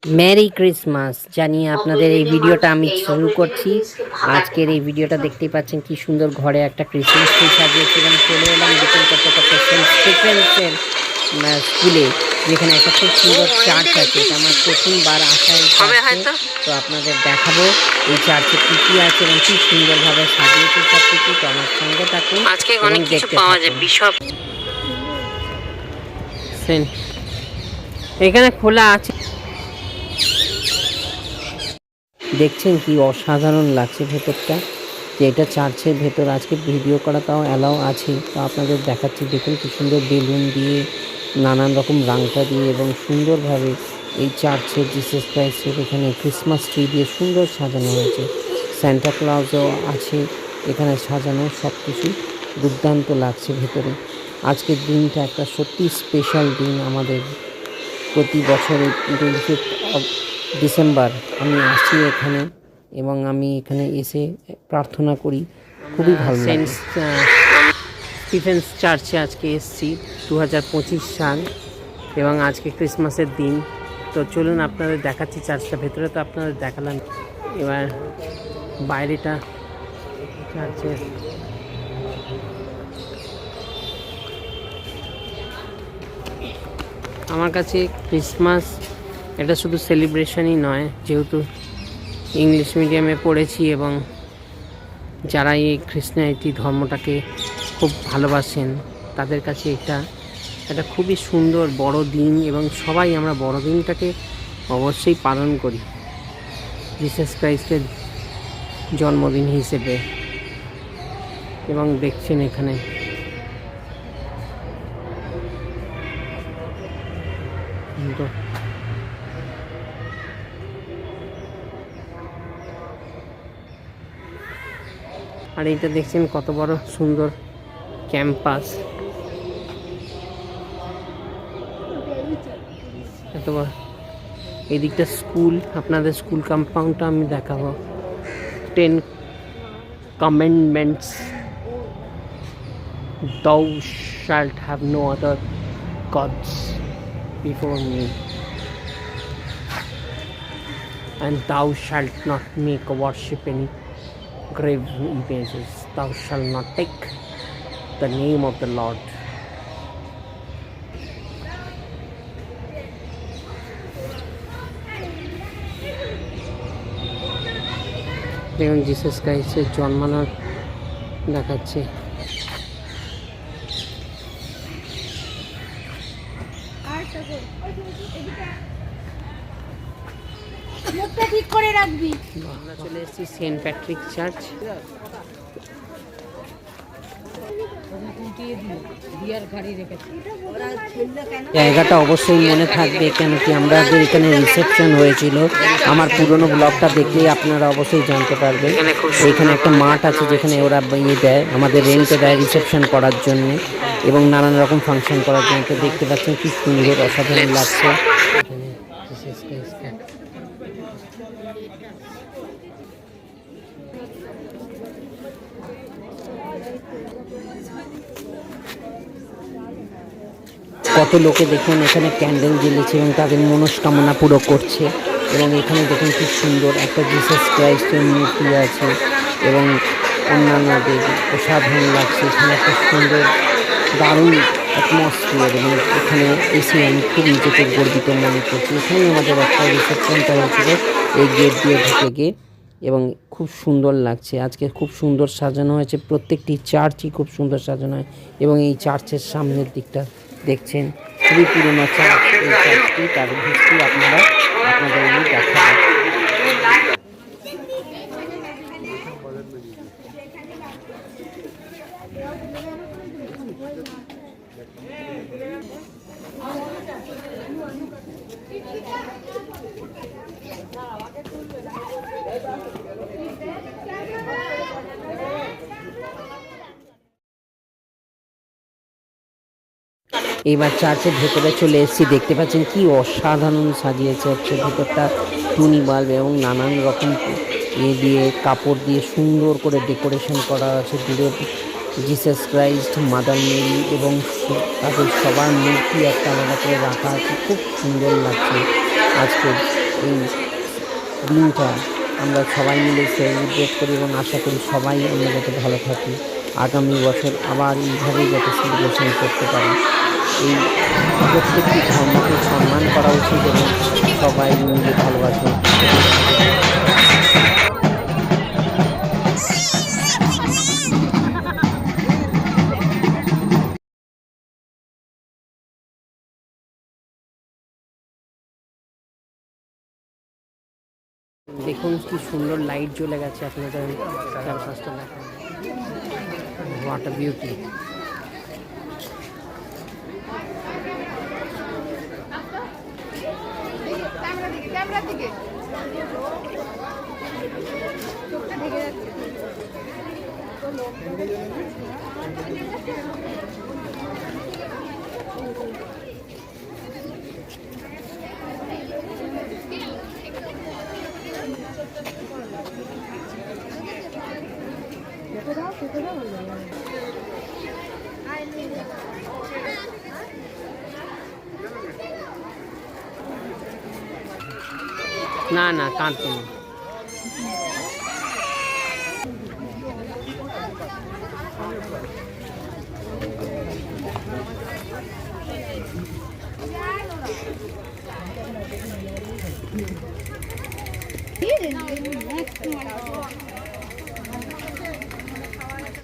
Merry Christmas জানিয়ে আপনাদের এই ভিডিওটা আমি শুরু করছি। আজকের এই ভিডিওটা দেখতেই পাচ্ছেন কি সুন্দর ঘরে একটা ক্রিসমাস ট্রি সাজিয়েছে এবং চলে এলাম বিকেল করতে করতে সেন্ট স্টিফেন্সের স্কুলে, যেখানে একটা খুব সুন্দর চার্চ আছে। এটা আমার প্রথমবার আসা এই চার্চে, তো আপনাদের দেখাবো এই চার্চে কী কী আছে এবং কি সুন্দরভাবে সাজিয়েছে সব কিছু। তো আমার সঙ্গে থাকুন এবং দেখতে থাকুন। এখানে খোলা আছে, দেখছেন কি অসাধারণ লাগছে ভেতরটা। যে এটা চার্চের ভেতর, আজকে ভিডিও করা তাও অ্যালাও আছে, তো আপনাদের দেখাচ্ছি। দেখুন কি সুন্দর বেলুন দিয়ে, নানান রকম রাংটা দিয়ে এবং সুন্দরভাবে এই চার্চের জিসাস ক্রাইস্টের এখানে ক্রিসমাস ট্রি দিয়ে সুন্দর সাজানো হয়েছে। স্যান্টা ক্লজও আছে এখানে সাজানো, সব কিছু দুর্দান্ত লাগছে ভেতরে। আজকের দিনটা একটা সত্যি স্পেশাল দিন আমাদের। প্রতি বছরের 25 ডিসেম্বর আমি আসি এখানে এবং আমি এখানে এসে প্রার্থনা করি, খুবই ভালো লাগে। স্টিফেন্স চার্চে আজকে এসেছি, 2025 সাল এবং আজকে ক্রিসমাসের দিন। তো চলুন আপনাদের দেখাচ্ছি চার্চটা। ভেতরে তো আপনাদের দেখালাম, এবার বাইরেটা চার্চের। আমার কাছে ক্রিসমাস এটা শুধু সেলিব্রেশনই নয়, যেহেতু ইংলিশ মিডিয়ামে পড়েছি এবং যারা এই খ্রিস্টানিটি ধর্মটাকে খুব ভালোবাসেন তাদের কাছে এটা একটা খুবই সুন্দর বড় দিন এবং সবাই আমরা বড়দিনটাকে অবশ্যই পালন করি জিসাস ক্রাইস্টের জন্মদিন হিসেবে। এবং দেখছেন এখানে আর এইটা দেখছেন কত বড় সুন্দর ক্যাম্পাস, এত বড়। এই দিকটা স্কুল, আপনাদের স্কুল কম্পাউন্ডটা আমি দেখাবো। 10 commandments, thou shalt have no other gods before me, and thou shalt not make or worship any graven images, thou shalt not take the name of the Lord. দেখুন Jesus ক্রাইস্টের জন্মানোর দেখাচ্ছে। আমরা চলে এসেছি Saint Patrick church. জায়গাটা অবশ্যই মনে থাকবে, কেন কি আমাদের এখানে রিসেপশন হয়েছিল। আমার পুরনো ব্লগটা দেখলেই আপনারা অবশ্যই জানতে পারবেন। এখানে একটা মাঠ আছে যেখানে ওরা দেয়, আমাদের রেন্টে দেয় রিসেপশন করার জন্য এবং নানান রকম ফাংশন করার জন্য। তো দেখতে পাচ্ছেন কি সুন্দর অসাধারণ লাগছে। কত লোকে দেখুন এখানে ক্যান্ডেল জ্বেলেছে এবং তাদের মনস্কামনা পুরো করছে। এবং এখানে দেখুন কি সুন্দর একটা জিসাস ক্রাইস্টের মূর্তি আছে এবং অন্যান্যদের অসাধারণ লাগছে। এখানে একটা সুন্দর দারুণ অ্যাটমসফিয়ার এবং এখানে এসে আমি খুব নিজেকে গর্বিত মনে করছি। এখানে আমাদের একটা রিসেপশনটা হয়েছিল এই গেট দিয়ে ঢুকে গিয়ে এবং খুব সুন্দর লাগছে। আজকে খুব সুন্দর সাজানো হয়েছে, প্রত্যেকটি চার্চই খুব সুন্দর সাজানো হয় এবং এই চার্চের সামনের দিকটা দেখছেন খুবই পুরোনো চার্চ। এই চার্চটি তার হিস্ট্রি আপনাদের আমি দেখাবো। এবার চার্চের ভেতরে চলে এসেছি, দেখতে পাচ্ছেন কি অসাধারণ সাজিয়েছে হচ্ছে ভেতরটা। টুনি বাল্ব এবং নানান রকম দিয়ে কাপড় দিয়ে সুন্দর করে ডেকোরেশন করা আছে। দূরে জিসাস ক্রাইস্ট, মাদার মেরি এবং তাদের সবার মূর্তি একটা আলাদা করে রাখা আছে, খুব সুন্দর লাগছে। আজকে এই দিনটা আমরা সবাই মিলে সেলিব্রেট করি এবং আশা করি সবাই আমরা যাতে ভালো থাকি, আগামী বছর আবার এইভাবেই যাতে সেলিব্রেশন করতে পারি। এই প্রত্যেকটি ধর্মকে সম্মান করা উচিত এবং সবাই মিলে ভালোবাসা উচিত। দেখুন কি সুন্দর লাইট জ্বলে গেছে, আপনাদের চারপাশটা দেখুন, হোয়াট আ বিউটি। না না কাঁদতে না। Next one.